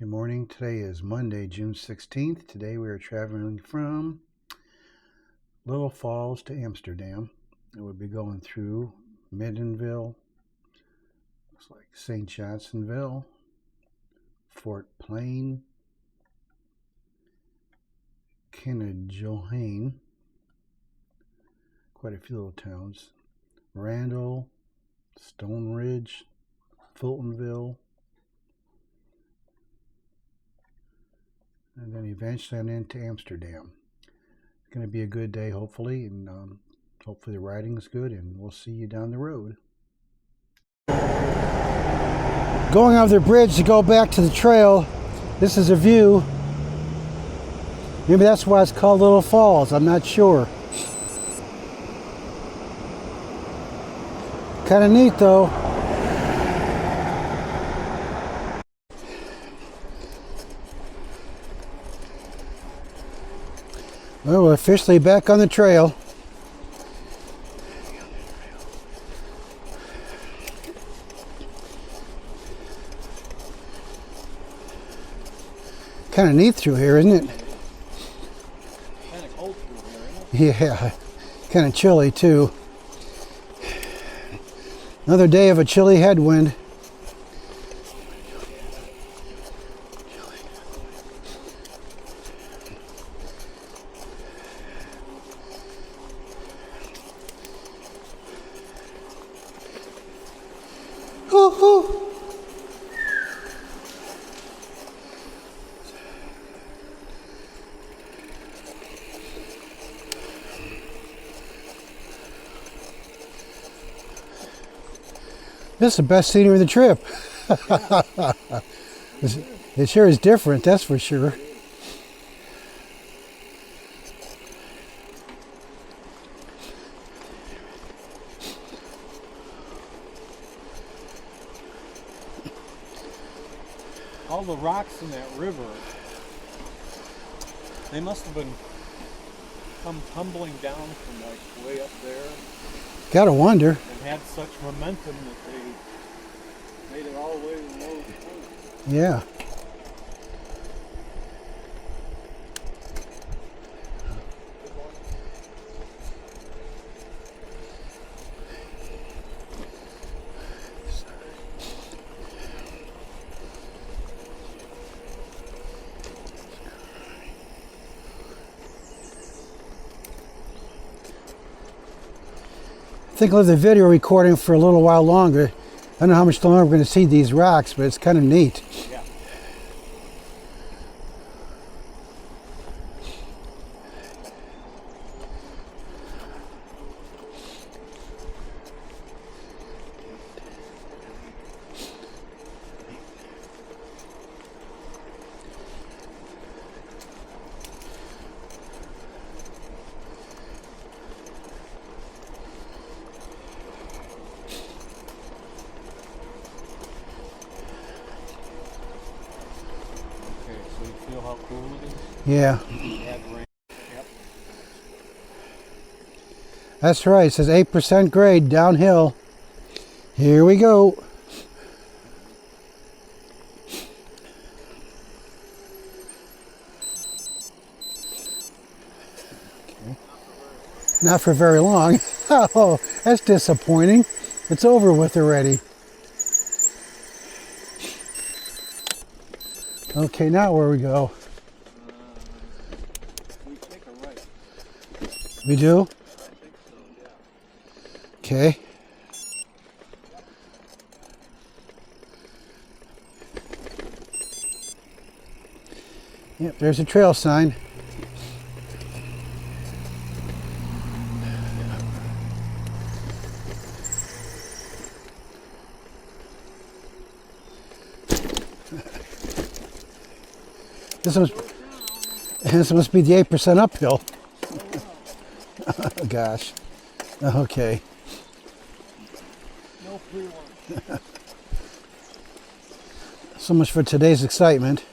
Good morning. Today is Monday, June 16th. Today we are traveling from Little Falls to Amsterdam. And we'll be going through Middenville, looks like St. Johnsonville, Fort Plain, Kennejohane, quite a few little towns, Randall, Stone Ridge, Fultonville, and then eventually on into Amsterdam. It's going to be a good day, hopefully, and hopefully the riding's good, and we'll see you down the road. Going over the bridge to go back to the trail, this is a view. Maybe that's why it's called Little Falls, I'm not sure. Kind of neat though. Well, we're officially back on the trail. Kind of neat through here, isn't it? Kind of cold through here, isn't it? Yeah, kind of chilly too. Another day of a chilly headwind. Woo-hoo. This is the best scenery of the trip. It sure is different, that's for sure. All the rocks in that river, they must have been come tumbling down from like way up there. Gotta wonder. And had such momentum that they made it all the way to the lower point. Yeah. I think I'll leave the video recording for a little while longer. I don't know how much longer we're going to see these rocks, but it's kind of neat. Yeah. So you feel how cool it is? Yeah. Yep. That's right. It says 8% grade downhill. Here we go. Okay. Not for very long. Oh, that's disappointing. It's over with already. Okay, now where we go? We take a right. We do? I think so, yeah. Okay. Yep, there's a trail sign. This must be the 8% uphill. Oh, gosh. Okay. No free lunch. So much for today's excitement.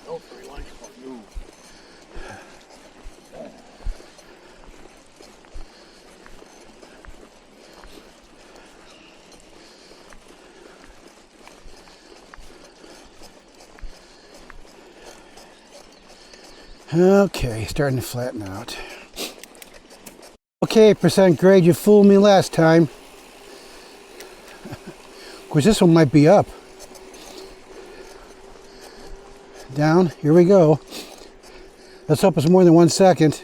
No free lunch for you. Okay, starting to flatten out. Okay, percent grade, you fooled me last time. Of course, this one might be up. Down, here we go. Let's hope it's more than 1 second.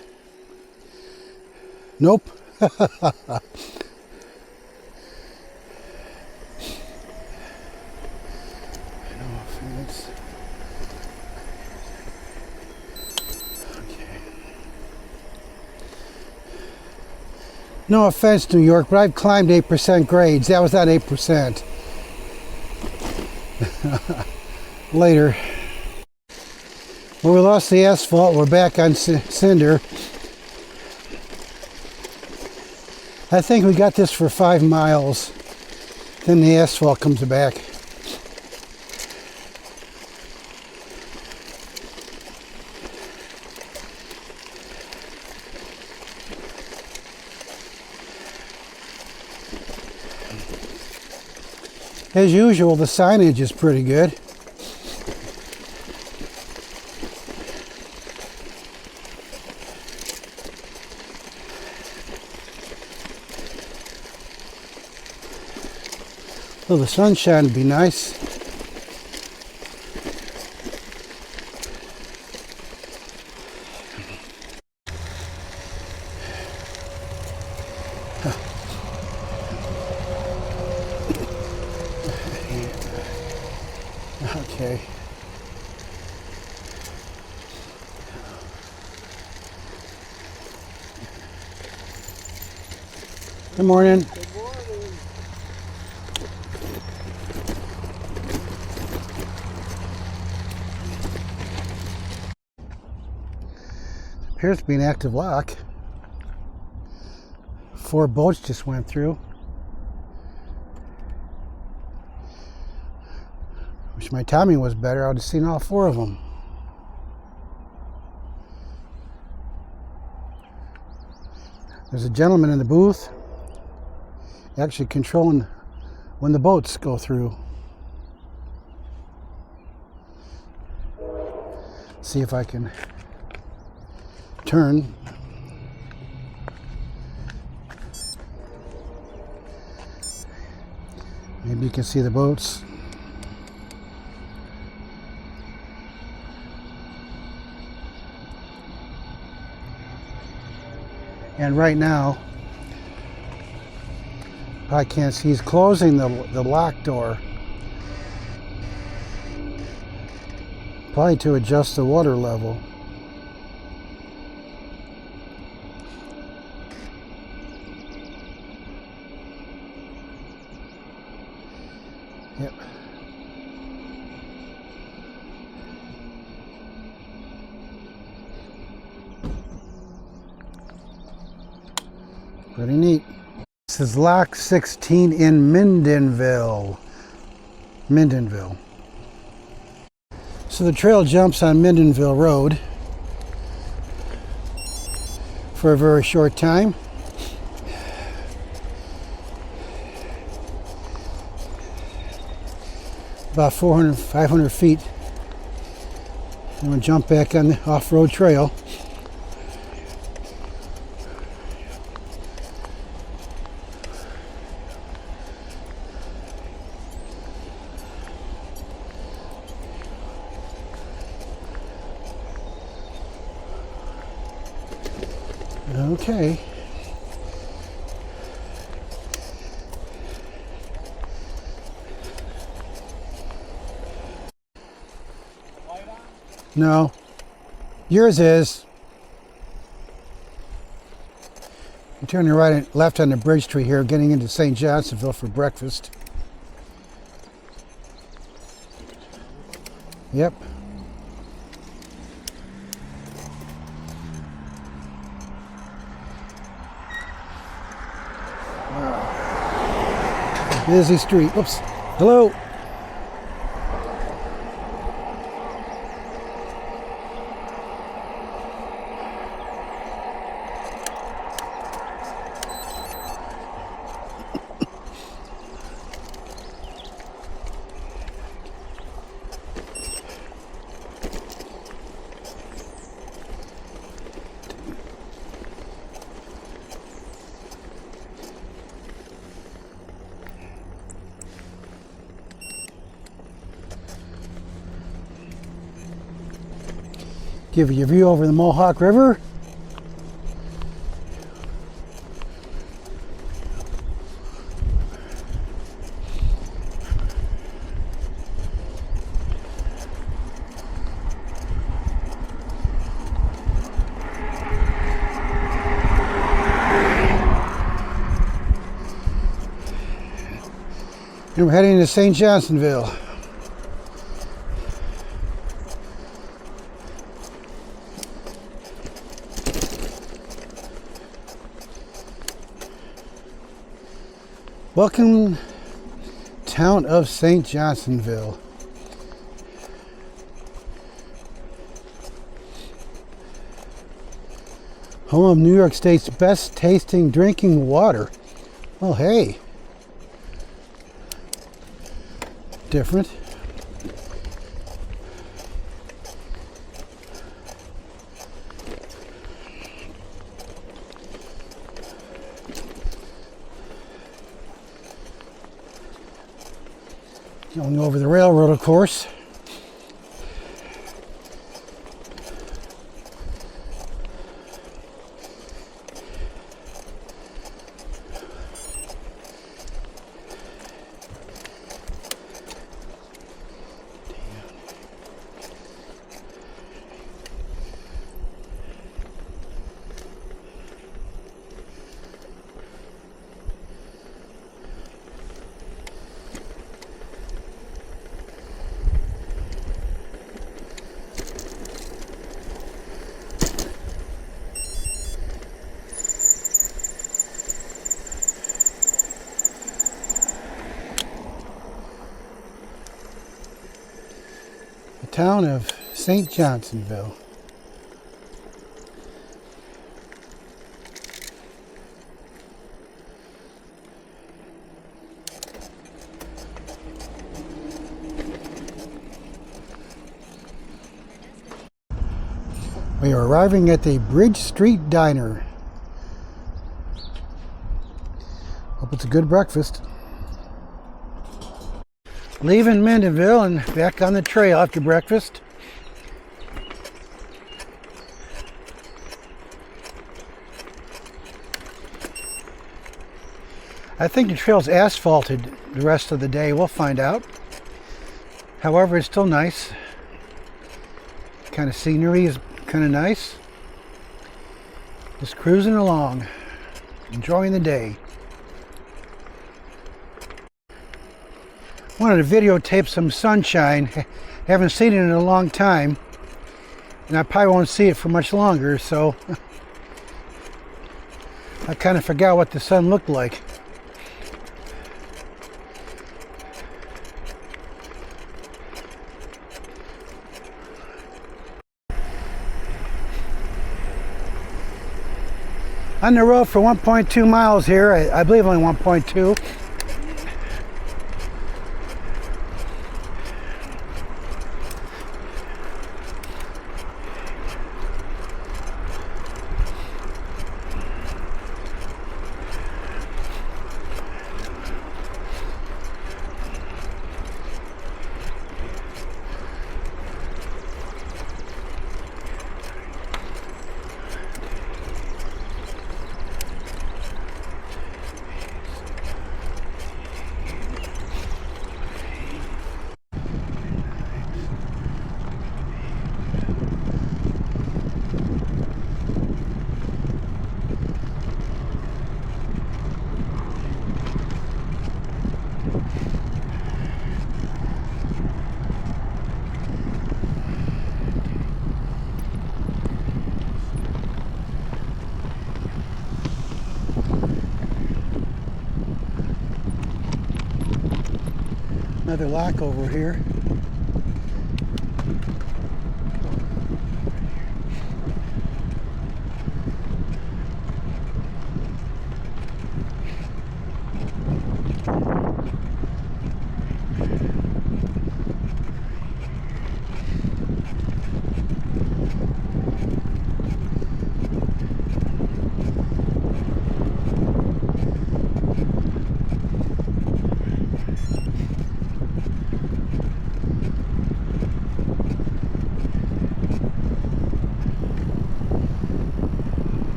Nope. No offense, New York, but I've climbed 8% grades. That was not 8%. Later. Well, we lost the asphalt. We're back on cinder. I think we got this for 5 miles. Then the asphalt comes back. As usual, the signage is pretty good. Well, the sunshine would be nice. Okay. Good morning. Good morning. Appears to be an active lock. 4 boats just went through. Wish my timing was better. I would have seen all 4 of them. There's a gentleman in the booth actually controlling when the boats go through. See if I can turn. Maybe you can see the boats. And right now, I can't see, he's closing the lock door. Probably to adjust the water level. Yep. Pretty neat. This is Lock 16 in Mindenville. So the trail jumps on Mindenville Road for a very short time. About 400, 500 feet. And we'll jump back on the off-road trail. Okay. No. Yours is. I'm turning right and left on the bridge tree here, getting into St. Johnsonville for breakfast. Yep. Busy street. Oops. Hello. Give you a view over the Mohawk River. And we're heading to St. Johnsonville. Welcome, town of St. Johnsonville. Home of New York State's best tasting drinking water. Well, hey. Different. Going over the railroad, of course. Town of St. Johnsonville. We are arriving at the Bridge Street Diner. Hope it's a good breakfast. Leaving Mendenville and back on the trail after breakfast. I think the trail's asphalted the rest of the day. We'll find out. However, it's still nice. Kind of scenery is kind of nice. Just cruising along, enjoying the day. Wanted to videotape some sunshine. Haven't seen it in a long time, and I probably won't see it for much longer, so I kind of forgot what the sun looked like. On the road for 1.2 miles here, I believe only 1.2. Another lock over here.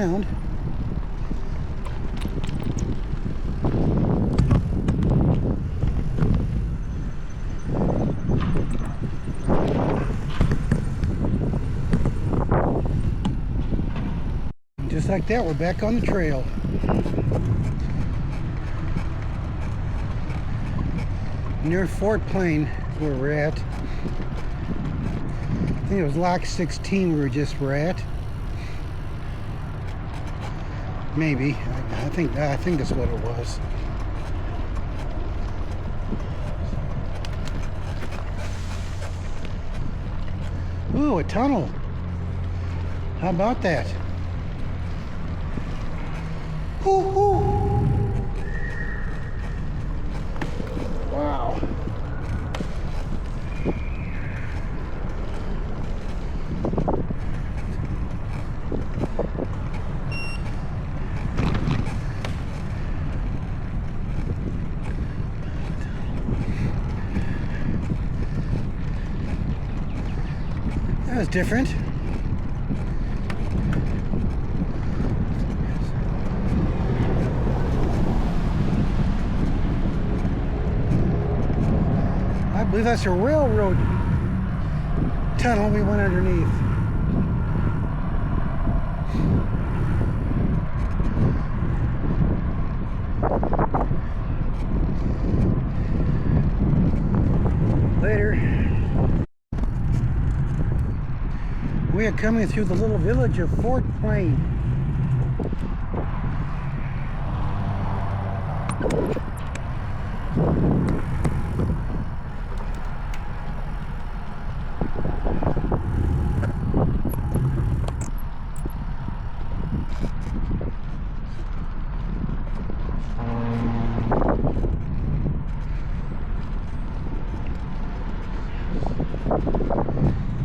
around. And just like that, we're back on the trail. Near Fort Plain is where we're at. I think it was Lock 16 we were at. Maybe. I think that's what it was. Ooh, a tunnel. How about that? Ooh, ooh. Wow. That was different. I believe that's a railroad tunnel we went underneath. Later. We are coming through the little village of Fort Plain.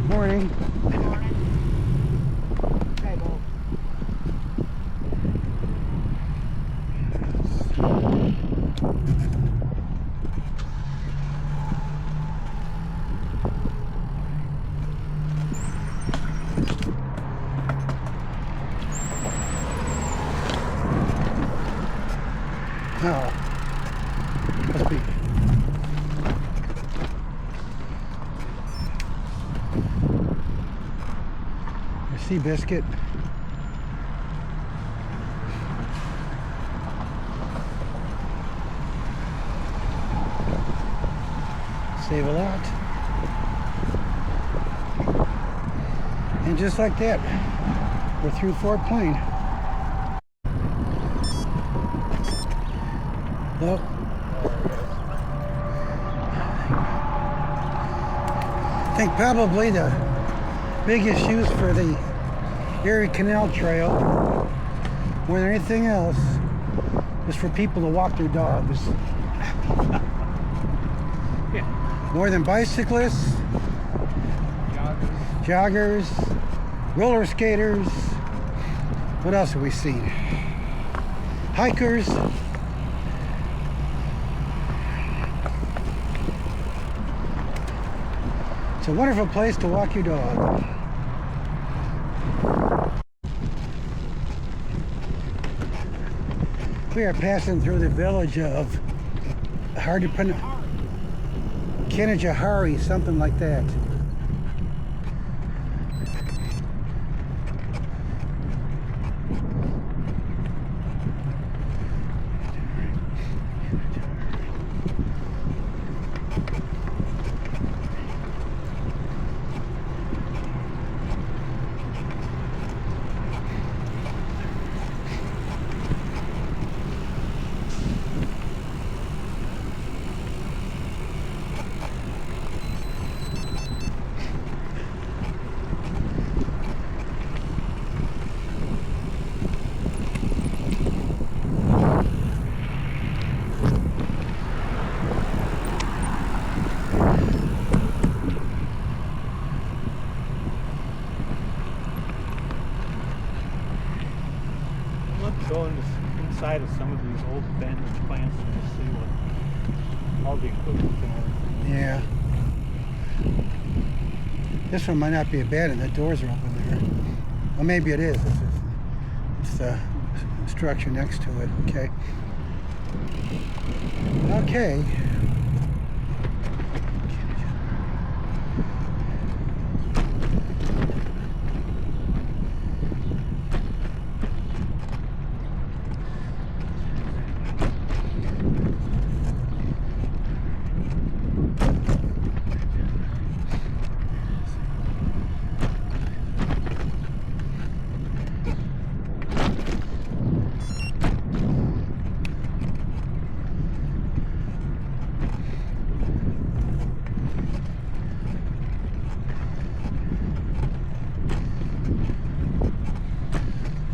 Morning. Oh, must be. A sea biscuit. Save a lot. And just like that, we're through Fort Plain. Well, I think probably the biggest use for the Erie Canal Trail, more than anything else, is for people to walk their dogs. Yeah. More than bicyclists, joggers, roller skaters. What else have we seen? Hikers. It's a wonderful place to walk your dog. We are passing through the village of, hard to pronounce, Kenajahari, something like that. Go inside of some of these old abandoned plants and just see what all the equipment are. Yeah. This one might not be abandoned. The doors are open there. Well, maybe it is. It's the structure next to it. Okay. Okay.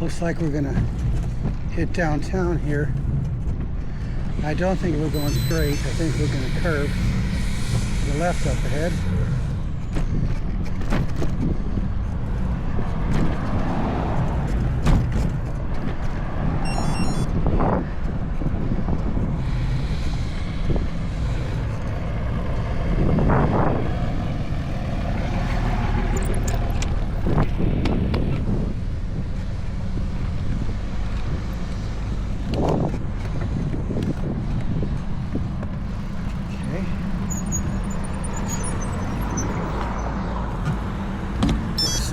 Looks like we're gonna hit downtown here. I don't think we're going straight. I think we're gonna curve to the left up ahead.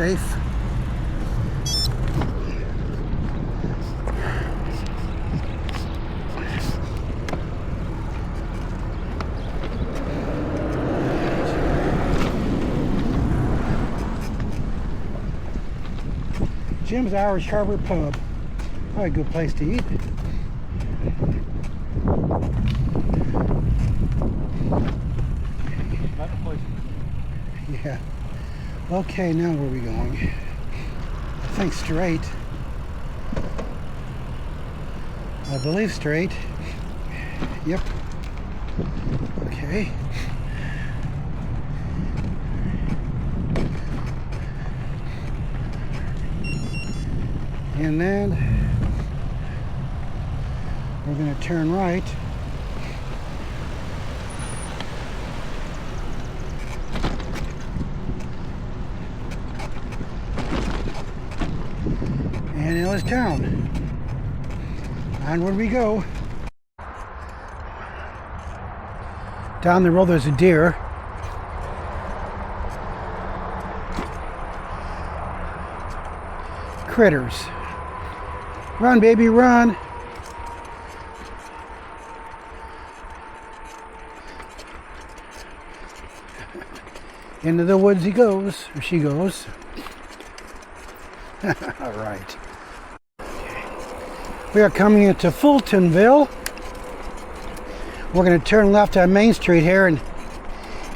Safe. Jim's Irish Harbor Pub. Probably a good place to eat. Yeah. Okay, now where are we going? I think straight. I believe straight. Yep. Okay. And then we're going to turn right. And it was town. Onward we go. Down the road there's a deer. Critters. Run, baby, run. Into the woods he goes, or she goes. All right. We are coming into Fultonville. We're going to turn left on Main Street here and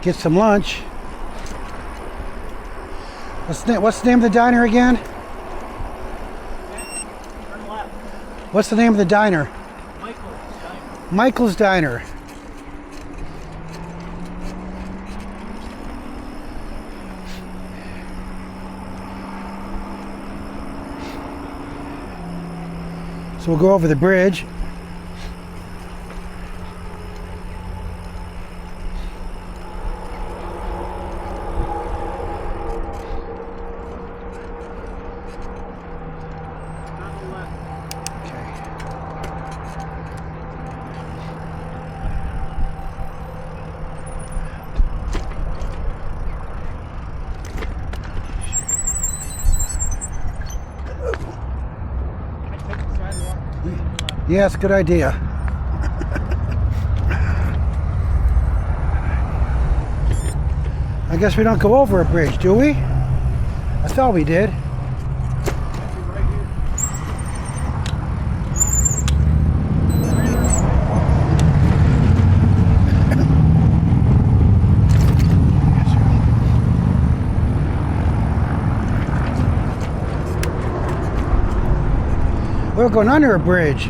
get some lunch. What's the name of the diner again? Turn left. What's the name of the diner? Michael's Diner. Michael's Diner. So we'll go over the bridge. Yes, good idea. I guess we don't go over a bridge, do we? I thought we did. We're going under a bridge,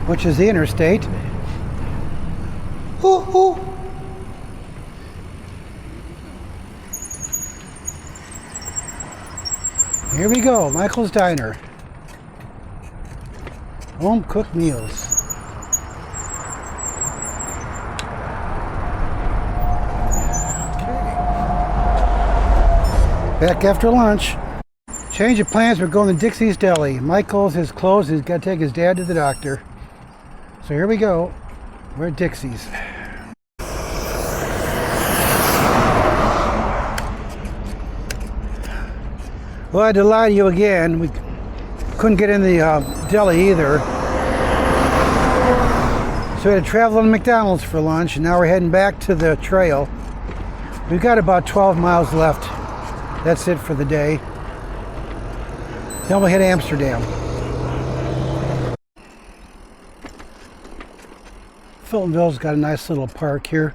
which is the interstate. Ooh, ooh. Here we go, Michael's Diner. Home cooked meals. Okay. Back after lunch. Change of plans. We're going to Dixie's Deli. Michael's is closed. He's got to take his dad to the doctor. So here we go. We're at Dixie's. Well, I had to lie to you again. We couldn't get in the deli either. So we had to travel to McDonald's for lunch, and now we're heading back to the trail. We've got about 12 miles left. That's it for the day. Then we'll hit Amsterdam. Fultonville's got a nice little park here.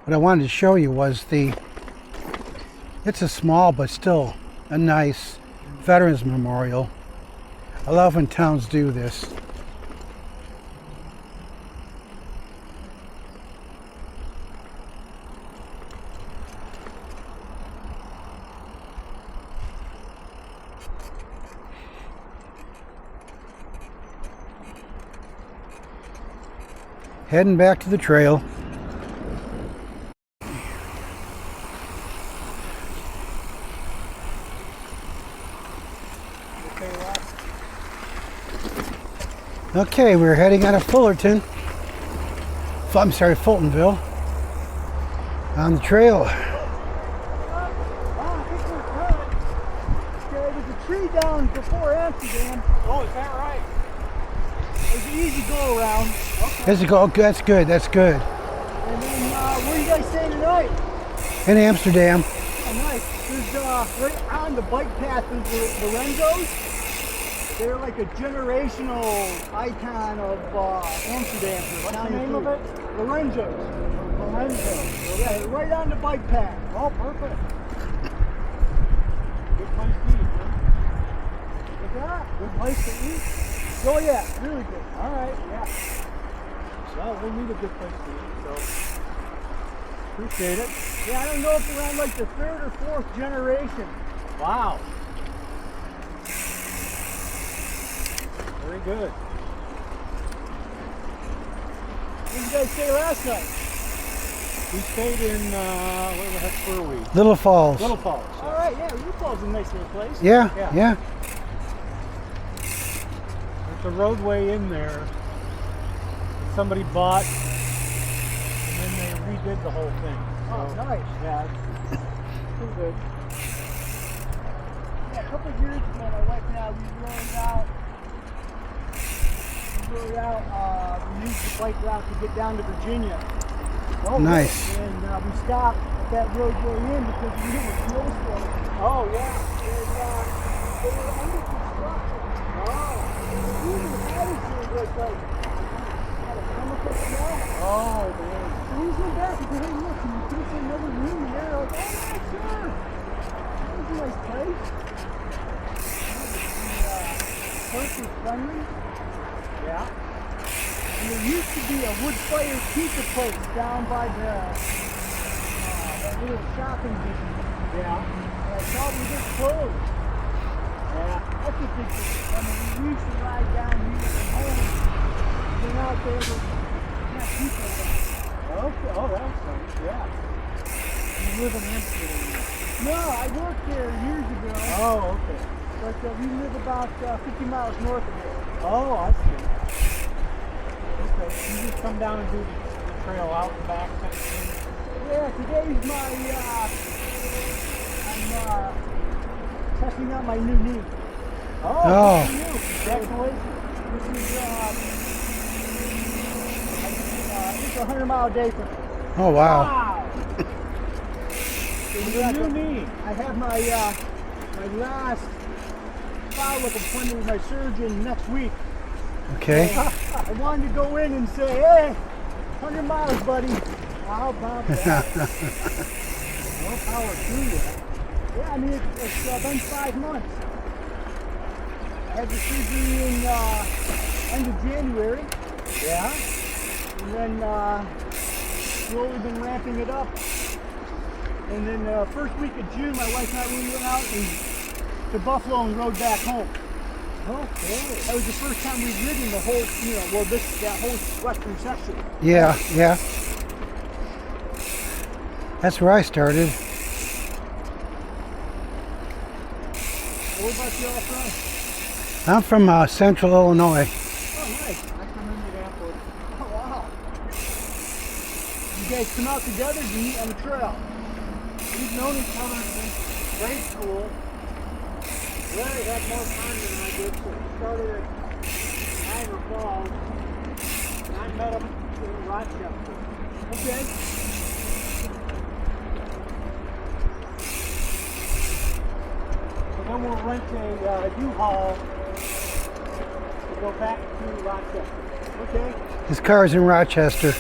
What I wanted to show you was it's a small but still a nice Veterans Memorial. I love when towns do this. Heading back to the trail. Okay, we're heading out of Fullerton. I'm sorry, Fultonville. On the trail. I think we're good. Okay, there's a tree down before Amsterdam. Oh, is that right? There's an easy go around. Okay. There's a go. That's good. That's good. And then, where are you guys staying tonight? In Amsterdam. Oh, nice. There's, right on the bike path, there's the Lorenzo's. They're like a generational icon of Amsterdam. What's the name of it? Lorenzo's. Lorenzo's. Yeah, they're right on the bike path. Oh, perfect. Good place to eat, huh? What's that? Good place to eat. Oh yeah, really good. All right, yeah. Well, we need a good place to eat, so appreciate it. Yeah, I don't know if they're on like the third or fourth generation. Wow. Very good. Where did you guys stay last night? We stayed in, where the heck were we? Little Falls. Little Falls. All right, yeah, Little Falls is a nice little place. Yeah, Yeah. yeah. There's a roadway in there that somebody bought, and then they redid the whole thing. Oh, So, nice. yeah, it's pretty good. Yeah, a couple of years ago, my wife and I, we used the bike route to get down to Virginia. Oh, Nice. And we stopped at that roadway in because we knew it was snowstorm. Oh, yeah. And they were under construction. Oh. Even the attitude was like, had a chemical smell. Oh, man. So we went back and said, hey, look, can you put us in another room in there? Like, oh, yeah, sure. That was a nice place. First was friendly. Yeah. And there used to be a wood fire pizza place down by that little shopping district. Yeah. And I saw them just closed. Yeah. That's a big thing. I mean, we used to ride down here from home. Went out there with people there. Okay. Oh, that's nice. Yeah. You live in Amsterdam. No, I worked there years ago. Oh, okay. But we live about 50 miles north of here. Oh, I see. Okay. You just come down and do the trail out and back kind of thing. Yeah, today's my, I'm testing out my new knee. Oh. Congratulations. This is, it's a 100-mile day for me. Oh, wow. Wow. Your new knee. I have my last follow-up appointment with my surgeon next week. Okay. I wanted to go in and say, hey, 100 miles, buddy. How about that? More power to you. Yeah, I mean, it's been 5 months. I had the surgery in end of January. Yeah. And then slowly been ramping it up. And then first week of June, my wife and I went out to Buffalo and rode back home. Okay. That was the first time we'd ridden the whole, that whole western section. Yeah, yeah. That's where I started. Where about you all from? I'm from Central Illinois. Oh, nice. I'm from Indianapolis. Oh, wow. You guys come out together to meet on the trail. We've known each other since grade school. Larry had more time than I did, so he started at Niagara Falls, and I met him in Rochester. Okay. So then we'll rent a U-Haul to go back to Rochester. Okay? His car's in Rochester.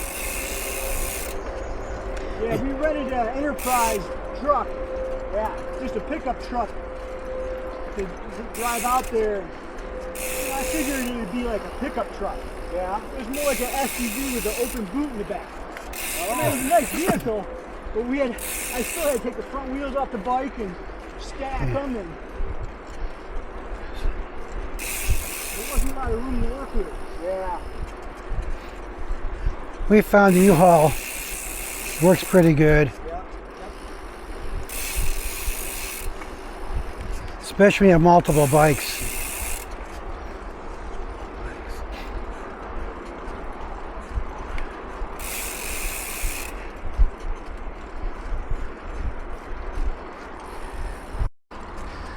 Yeah, we rented an Enterprise truck. Yeah, just a pickup truck to drive out there. I figured it would be like a pickup truck. Yeah, it was more like an SUV with an open boot in the back. I mean, it was a nice vehicle, but I still had to take the front wheels off the bike and stack them, and there wasn't a lot of room to work with. Yeah. We found the U-Haul. Works pretty good. Yeah. Especially when you have multiple bikes.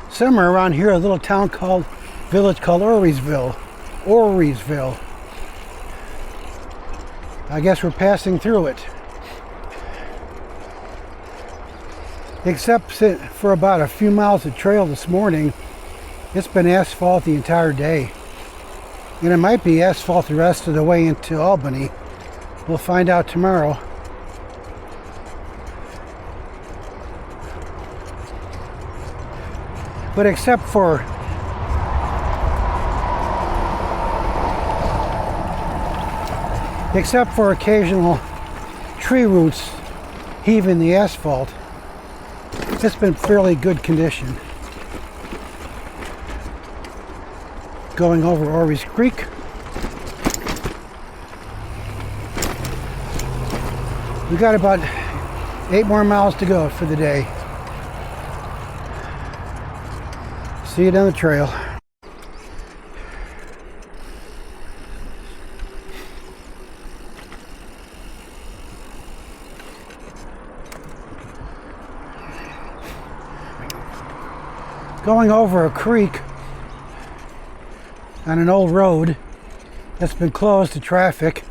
Somewhere around here, a little village called Auriesville. I guess we're passing through it. Except for about a few miles of trail this morning, it's been asphalt the entire day. And it might be asphalt the rest of the way into Albany. We'll find out tomorrow. But except for occasional tree roots heaving the asphalt, it's been fairly good condition. Going over Orries Creek. We got about 8 more miles to go for the day. See you down the trail. Going over a creek on an old road that's been closed to traffic.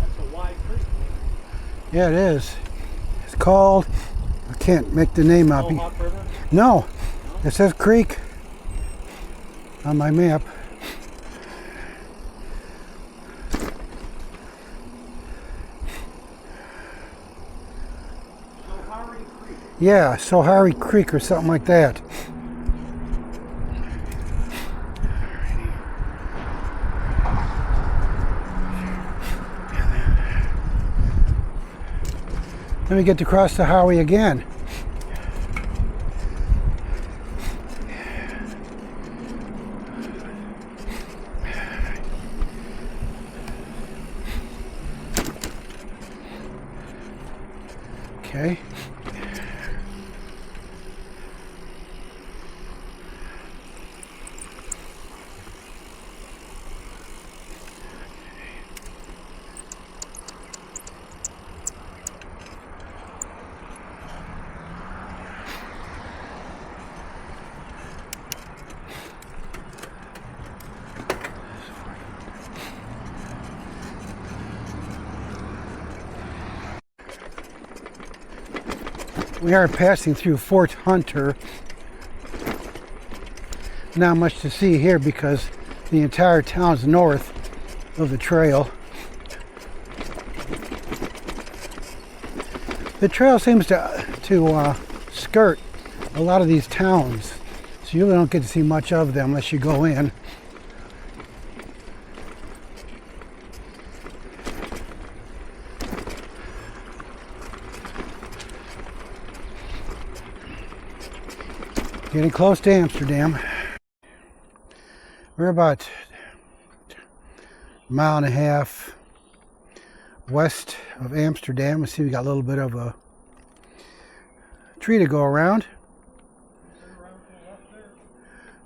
That's a wide creek. Yeah, it is. It's called, I can't make the name out. Mohawk River? No, it says creek on my map. Sohari Creek. Yeah, Sohari Creek or something like that. Then we get to cross the highway again. Okay. We are passing through Fort Hunter. Not much to see here because the entire town's north of the trail. The trail seems to skirt a lot of these towns, so you really don't get to see much of them unless you go in. Getting close to Amsterdam. We're about a mile and a half west of Amsterdam. We see we got a little bit of a tree to go around.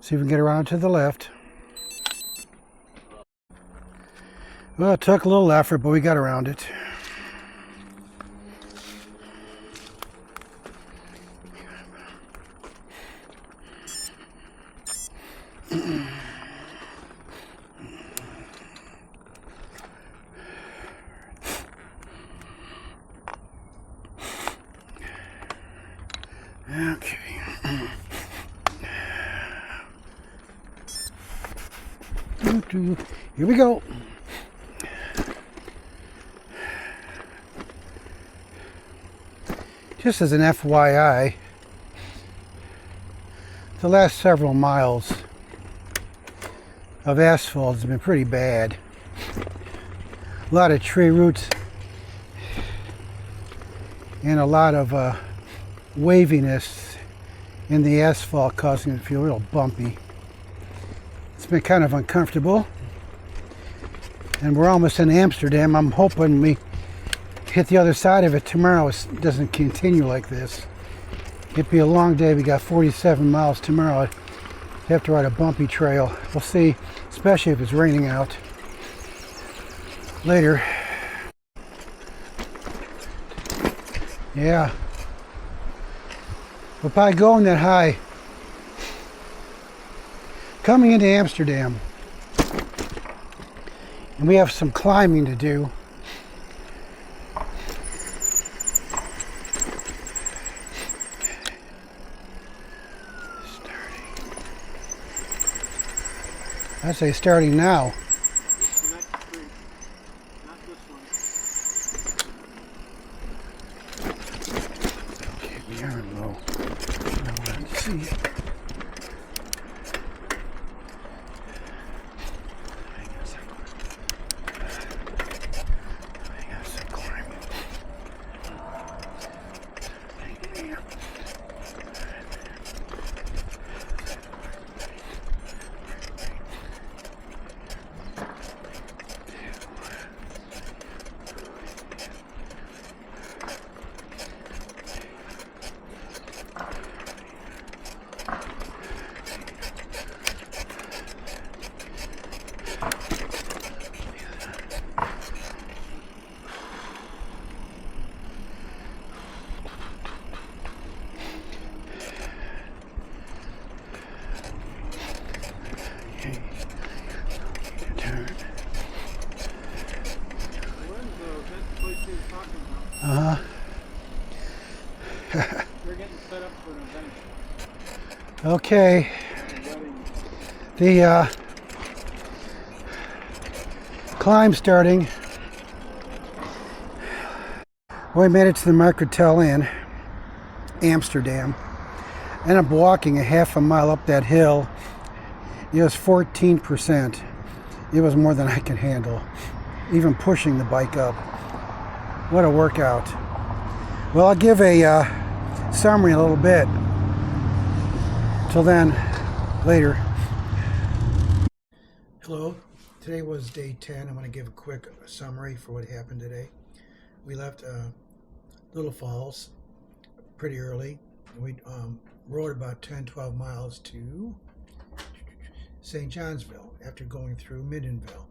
See if we can get around to the left. Well, it took a little effort, but we got around it. Okay. Here we go. Just as an FYI, the last several miles of asphalt has been pretty bad. A lot of tree roots and a lot of waviness in the asphalt, causing it to feel real bumpy. It's been kind of uncomfortable, and we're almost in Amsterdam. I'm hoping we hit the other side of it tomorrow. It doesn't continue like this. It'd be a long day. We got 47 miles tomorrow. I'd have to ride a bumpy trail. We'll see, especially if it's raining out later. Yeah. But by going that high, coming into Amsterdam, and we have some climbing to do. I say starting now. Okay, we are low. Let's see. We're getting set up for an event. Okay. The climb starting. We made it to the Marketell Inn, Amsterdam. Ended up walking a half a mile up that hill. It was 14%. It was more than I could handle, even pushing the bike up. What a workout. Well, I'll give a summary in a little bit. Till then, later. Hello, today was day 10. I'm going to give a quick summary for what happened today. We left Little Falls pretty early. We rode about 10-12 miles to St. Johnsville after going through Middenville.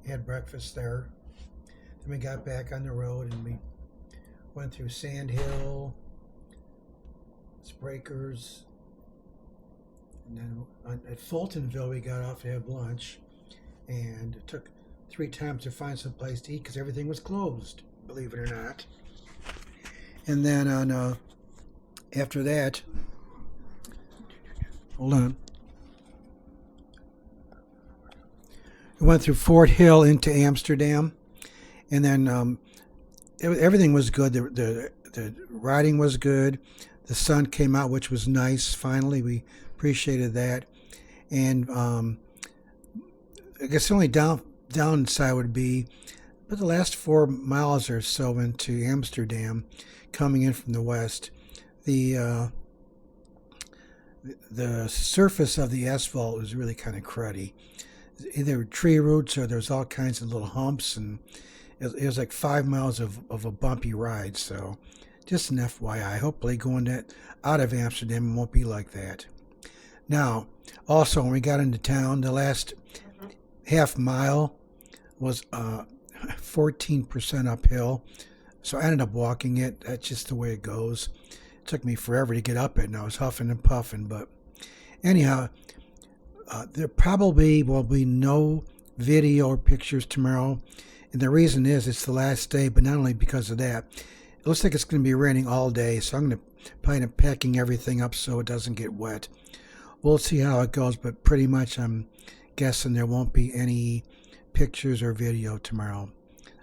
Had breakfast there. Then we got back on the road and we went through Sand Hill, Breakers, and then at Fultonville we got off to have lunch, and it took 3 times to find some place to eat because everything was closed, believe it or not. And then on after that, hold on, we went through Fort Hill into Amsterdam, and then everything was good. The riding was good. The sun came out, which was nice. Finally, we appreciated that. And I guess the only downside would be, but the last 4 miles or so into Amsterdam, coming in from the west, the the surface of the asphalt was really kind of cruddy. Either tree roots or there's all kinds of little humps, and it was like 5 miles of a bumpy ride. So just an FYI. Hopefully going out of Amsterdam, it won't be like that. Now, also when we got into town, the last half mile was 14% uphill. So I ended up walking it. That's just the way it goes. It took me forever to get up it, and I was huffing and puffing. But anyhow, there probably will be no video or pictures tomorrow. And the reason is it's the last day, but not only because of that. It looks like it's going to be raining all day, so I'm going to plan on packing everything up so it doesn't get wet. We'll see how it goes, but pretty much I'm guessing there won't be any pictures or video tomorrow.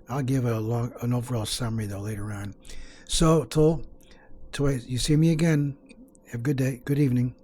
I'll give an overall summary though later on. So till you see me again, have a good day, good evening.